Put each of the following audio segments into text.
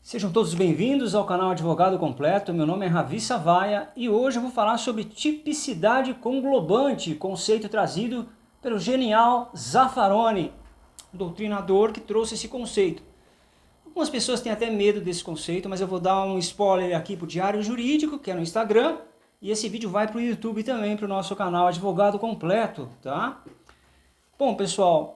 Sejam todos bem-vindos ao canal Advogado Completo. Meu nome é Ravi Savaia e hoje eu vou falar sobre tipicidade conglobante, conceito trazido pelo genial Zaffaroni, um doutrinador que trouxe esse conceito. Algumas pessoas têm até medo desse conceito, mas eu vou dar um spoiler aqui para o Diário Jurídico, que é no Instagram, e esse vídeo vai para o YouTube também, para o nosso canal Advogado Completo, tá? Bom, pessoal,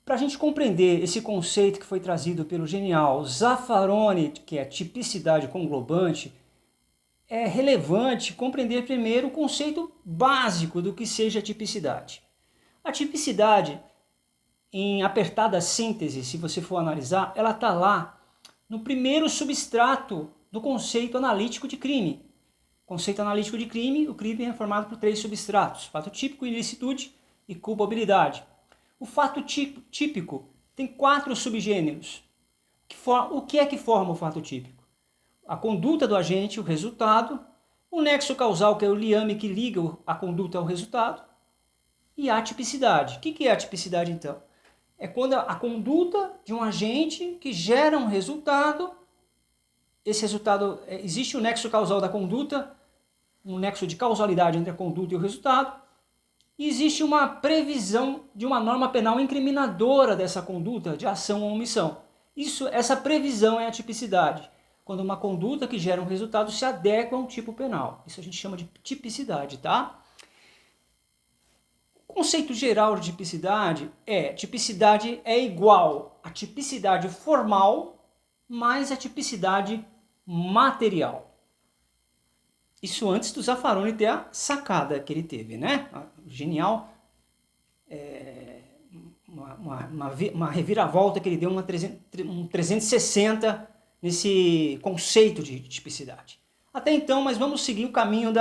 para a gente compreender esse conceito que foi trazido pelo genial Zaffaroni, que é tipicidade conglobante, é relevante compreender primeiro o conceito básico do que seja tipicidade. A tipicidade, em apertada síntese, se você for analisar, ela está lá no primeiro substrato do conceito analítico de crime. Conceito analítico de crime, o crime é formado por 3 substratos: fato típico, ilicitude e culpabilidade. O fato típico tem 4 subgêneros. O que é que forma o fato típico? A conduta do agente, o resultado, o nexo causal, que é o liame que liga a conduta ao resultado, e a atipicidade. O que é a atipicidade, então? É quando a conduta de um agente que gera um resultado, esse resultado, existe o nexo causal da conduta, um nexo de causalidade entre a conduta e o resultado, e existe uma previsão de uma norma penal incriminadora dessa conduta, de ação ou omissão. Essa previsão é a tipicidade, quando uma conduta que gera um resultado se adequa a um tipo penal. Isso a gente chama de tipicidade, tá? O conceito geral de tipicidade é igual à tipicidade formal mais a tipicidade material. Isso antes do Zaffaroni ter a sacada que ele teve, né? Genial. Uma reviravolta que ele deu, um 360 nesse conceito de tipicidade. Até então, mas vamos seguir o caminho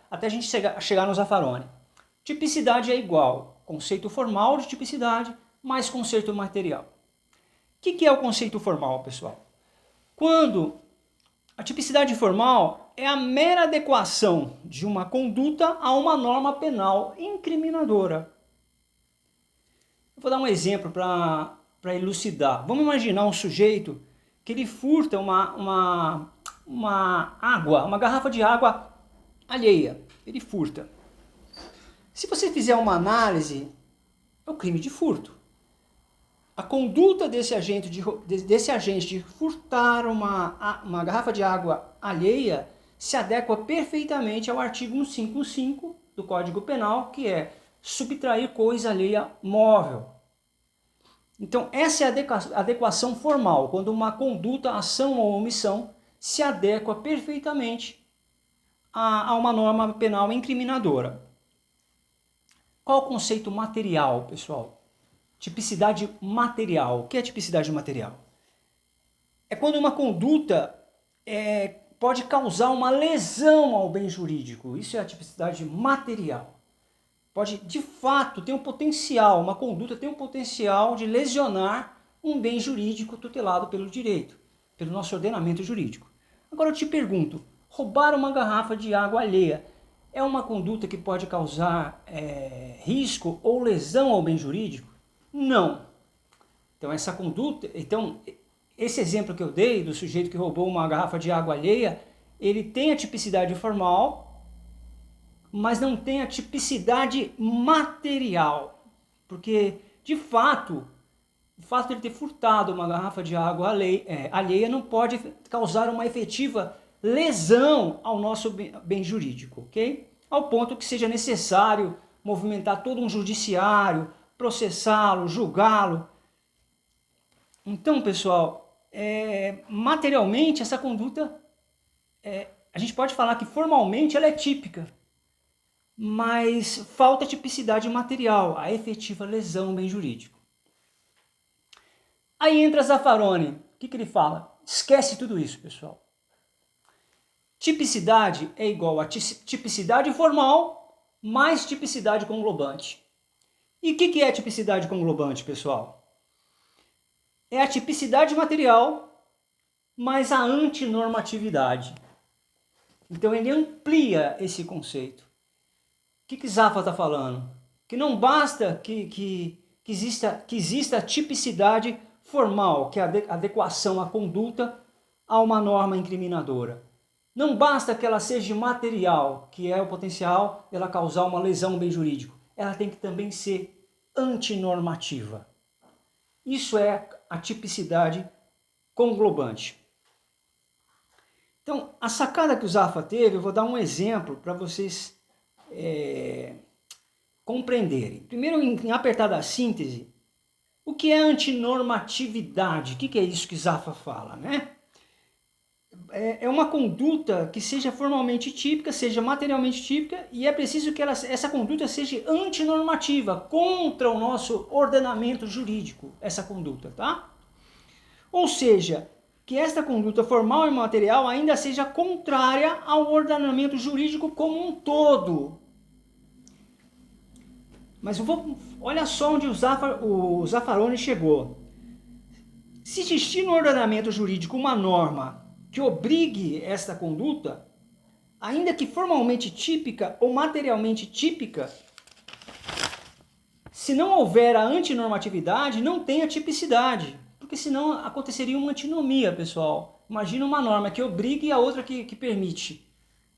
até a gente chegar no Zaffaroni. Tipicidade é igual conceito formal de tipicidade mais conceito material. O que é o conceito formal, pessoal? Quando a tipicidade formal é a mera adequação de uma conduta a uma norma penal incriminadora. Eu vou dar um exemplo para elucidar. Vamos imaginar um sujeito que ele furta uma garrafa de água alheia. Ele furta. Se você fizer uma análise, é um crime de furto. A conduta desse agente de furtar uma garrafa de água alheia se adequa perfeitamente ao artigo 155 do Código Penal, que é subtrair coisa alheia móvel. Então, essa é a adequação formal, quando uma conduta, ação ou omissão se adequa perfeitamente a uma norma penal incriminadora. Qual o conceito material, pessoal? Tipicidade material. O que é tipicidade material? É quando uma conduta pode causar uma lesão ao bem jurídico. Isso é a tipicidade material. Pode, de fato, ter um potencial, uma conduta tem um potencial de lesionar um bem jurídico tutelado pelo direito, pelo nosso ordenamento jurídico. Agora eu te pergunto, roubar uma garrafa de água alheia é uma conduta que pode causar risco ou lesão ao bem jurídico? Não. Então esse exemplo que eu dei do sujeito que roubou uma garrafa de água alheia, ele tem a tipicidade formal, mas não tem a tipicidade material. Porque, de fato, o fato de ele ter furtado uma garrafa de água alheia não pode causar uma efetiva lesão ao nosso bem jurídico, ok? Ao ponto que seja necessário movimentar todo um judiciário, processá-lo, julgá-lo. Então, pessoal, materialmente essa conduta, a gente pode falar que formalmente ela é típica, mas falta tipicidade material, a efetiva lesão ao bem jurídico. Aí entra Zaffaroni. O que ele fala? Esquece tudo isso, pessoal. Tipicidade é igual a tipicidade formal mais tipicidade conglobante. E o que é tipicidade conglobante, pessoal? É a tipicidade material mais a antinormatividade. Então ele amplia esse conceito. O que Zaffa está falando? Que não basta que exista a tipicidade formal, que é a adequação à conduta a uma norma incriminadora. Não basta que ela seja material, que é o potencial dela causar uma lesão no bem jurídico. Ela tem que também ser antinormativa. Isso é a tipicidade conglobante. Então, a sacada que o Zaffa teve, eu vou dar um exemplo para vocês compreenderem. Primeiro, em apertada síntese, o que é antinormatividade? O que é isso que Zaffa fala, né? É uma conduta que seja formalmente típica, seja materialmente típica, e é preciso que essa conduta seja antinormativa, contra o nosso ordenamento jurídico, essa conduta, tá? Ou seja, que esta conduta formal e material ainda seja contrária ao ordenamento jurídico como um todo. Mas olha só onde o Zaffaroni chegou. Se existir no ordenamento jurídico uma norma que obrigue esta conduta, ainda que formalmente típica ou materialmente típica, se não houver a antinormatividade, não tem a tipicidade, porque senão aconteceria uma antinomia, pessoal. Imagina uma norma que obrigue e a outra que permite.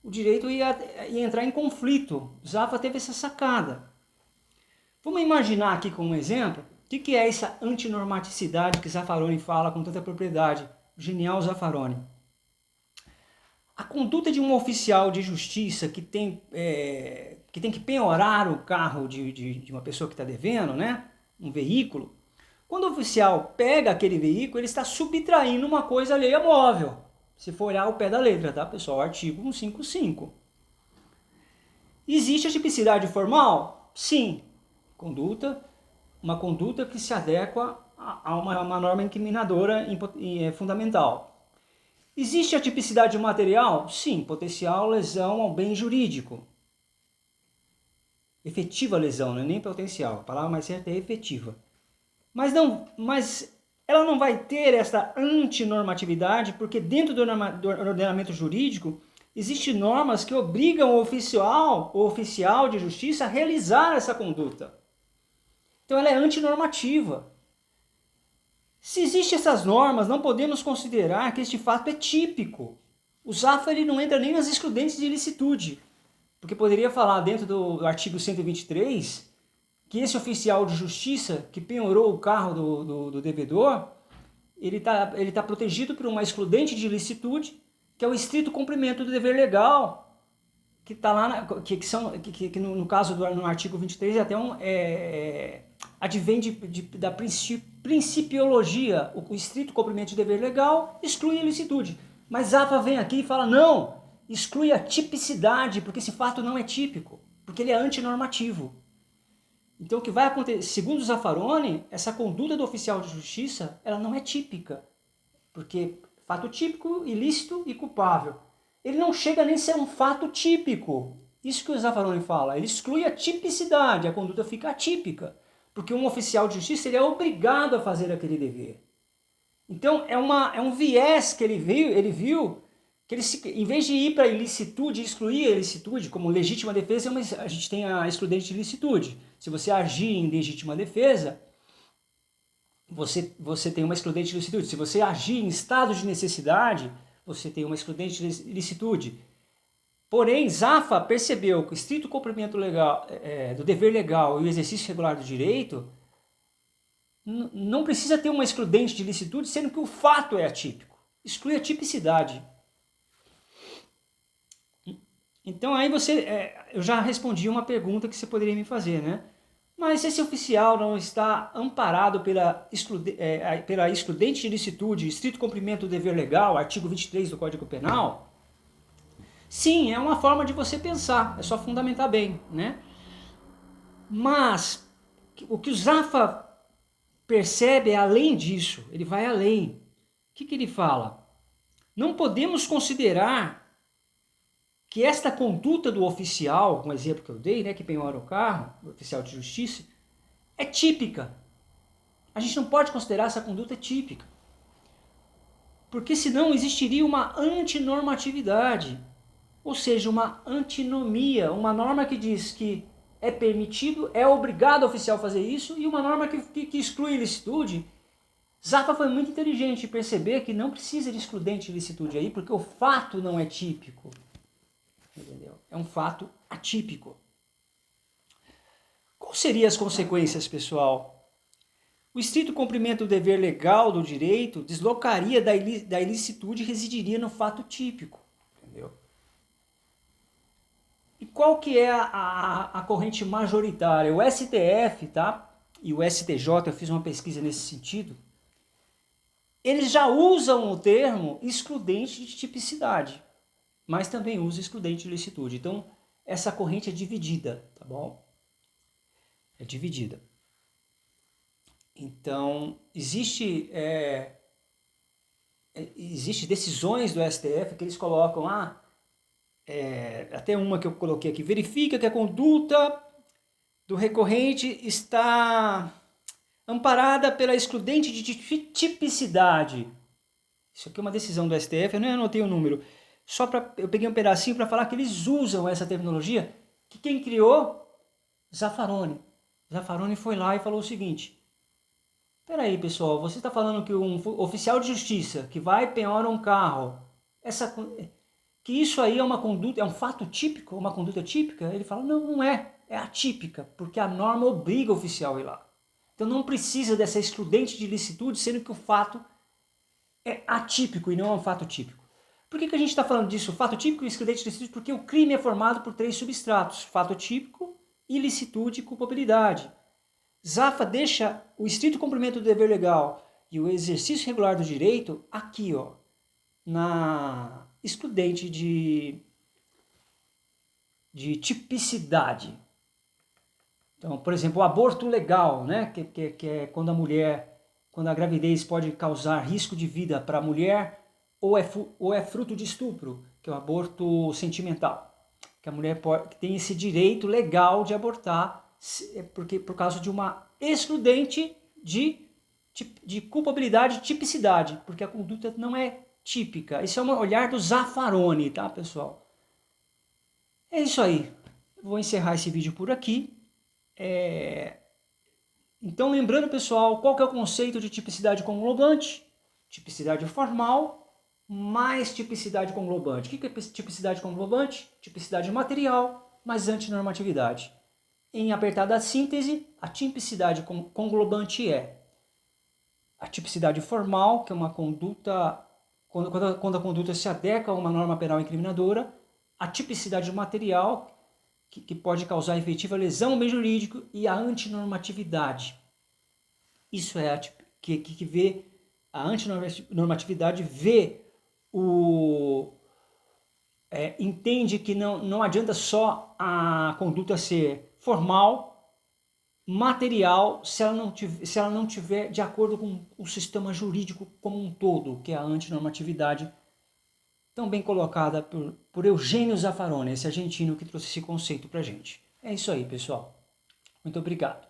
O direito ia entrar em conflito. Zaffa teve essa sacada. Vamos imaginar aqui como um exemplo, o que é essa antinormaticidade que Zaffaroni fala com tanta propriedade? Genial Zaffaroni. A conduta de um oficial de justiça que tem que penhorar o carro de uma pessoa que está devendo, né? Um veículo. Quando o oficial pega aquele veículo, ele está subtraindo uma coisa alheia móvel. Se for olhar ao pé da letra, tá, pessoal? Artigo 155. Existe a tipicidade formal? Sim. Uma conduta que se adequa a uma norma incriminadora fundamental. Existe a tipicidade material? Sim, potencial lesão ao bem jurídico. Efetiva lesão, não é nem potencial, a palavra mais certa é efetiva. Mas ela não vai ter essa antinormatividade, porque dentro do ordenamento jurídico existem normas que obrigam o oficial de justiça a realizar essa conduta. Então ela é antinormativa. Se existem essas normas, não podemos considerar que este fato é típico. O Zaffa ele não entra nem nas excludentes de ilicitude, porque poderia falar dentro do artigo 123 que esse oficial de justiça que penhorou o carro do devedor, ele tá protegido por uma excludente de ilicitude, que é o estrito cumprimento do dever legal, que está lá, que no caso no artigo 23 até advém da principiologia, o estrito cumprimento de dever legal exclui a ilicitude. Mas Zaffa vem aqui e fala, não, exclui a tipicidade, porque esse fato não é típico, porque ele é antinormativo. Então o que vai acontecer, segundo Zaffaroni, essa conduta do oficial de justiça, ela não é típica, porque fato típico, ilícito e culpável. Ele não chega nem a ser um fato típico. Isso que o Zaffaroni fala, ele exclui a tipicidade, a conduta fica atípica. Porque um oficial de justiça ele é obrigado a fazer aquele dever. Então é um viés que ele viu que em vez de ir para a ilicitude, excluir a ilicitude, como legítima defesa, a gente tem a excludente de ilicitude. Se você agir em legítima defesa, você tem uma excludente de ilicitude. Se você agir em estado de necessidade, você tem uma excludente de ilicitude. Porém, Zaffa percebeu que o estrito cumprimento legal, do dever legal e o exercício regular do direito não precisa ter uma excludente de ilicitude, sendo que o fato é atípico. Exclui a tipicidade. Então aí eu já respondi uma pergunta que você poderia me fazer, né? Mas esse oficial não está amparado pela excludente de ilicitude, estrito cumprimento do dever legal, artigo 23 do Código Penal? Sim, é uma forma de você pensar, é só fundamentar bem, né? Mas o que o Zaffa percebe é além disso, ele vai além. O que ele fala? Não podemos considerar que esta conduta do oficial, um exemplo que eu dei, né, que penhora o carro, o oficial de justiça, é típica. A gente não pode considerar essa conduta típica. Porque senão existiria uma antinormatividade, ou seja, uma antinomia, uma norma que diz que é permitido, é obrigado o oficial a fazer isso, e uma norma que exclui a ilicitude, Zaffa foi muito inteligente em perceber que não precisa de excludente de licitude aí, porque o fato não é típico. Entendeu? É um fato atípico. Quais seriam as consequências, pessoal? O estrito cumprimento do dever legal do direito deslocaria da ilicitude e residiria no fato típico. Entendeu? E qual que é a corrente majoritária? O STF, tá? E o STJ, eu fiz uma pesquisa nesse sentido, eles já usam o termo excludente de tipicidade, mas também usa excludente de licitude. Então, essa corrente é dividida, tá bom? É dividida. Então, existe decisões do STF que eles colocam, até uma que eu coloquei aqui, verifica que a conduta do recorrente está amparada pela excludente de tipicidade. Isso aqui é uma decisão do STF, eu não anotei o número. Eu peguei um pedacinho para falar que eles usam essa terminologia, que quem criou? Zaffaroni. Zaffaroni foi lá e falou o seguinte: peraí, pessoal, você está falando que um oficial de justiça que vai e penhora um carro, que isso aí é uma conduta, é um fato típico, uma conduta típica? Ele fala, não é, é atípica, porque a norma obriga o oficial a ir lá. Então não precisa dessa excludente de licitude, sendo que o fato é atípico e não é um fato típico. Por que a gente está falando disso? Fato típico e excludente de licitude? Porque o crime é formado por 3 substratos: fato típico, ilicitude e culpabilidade. Zaffa deixa o estrito cumprimento do dever legal e o exercício regular do direito aqui, na excludente de tipicidade. Então, por exemplo, o aborto legal, né, que é quando a gravidez pode causar risco de vida para a mulher, ou é fruto de estupro, que é o aborto sentimental, que a mulher que tem esse direito legal de abortar, por causa de uma excludente de culpabilidade e tipicidade, porque a conduta não é típica. Esse é um olhar do Zaffaroni, tá, pessoal? É isso aí. Vou encerrar esse vídeo por aqui. Então, lembrando, pessoal, qual que é o conceito de tipicidade conglobante? Tipicidade formal mais tipicidade conglobante. O que é tipicidade conglobante? Tipicidade material mais antinormatividade. Em apertada síntese, a tipicidade conglobante é a tipicidade formal, que é uma conduta, quando a conduta se adequa a uma norma penal incriminadora, a tipicidade material, que pode causar efetiva lesão ao bem jurídico, e a antinormatividade. Isso é que vê a antinormatividade, entende que não adianta só a conduta ser formal, material, se ela não tiver de acordo com o sistema jurídico como um todo, que é a antinormatividade, tão bem colocada por Eugênio Zaffaroni, esse argentino que trouxe esse conceito pra gente. É isso aí, pessoal. Muito obrigado.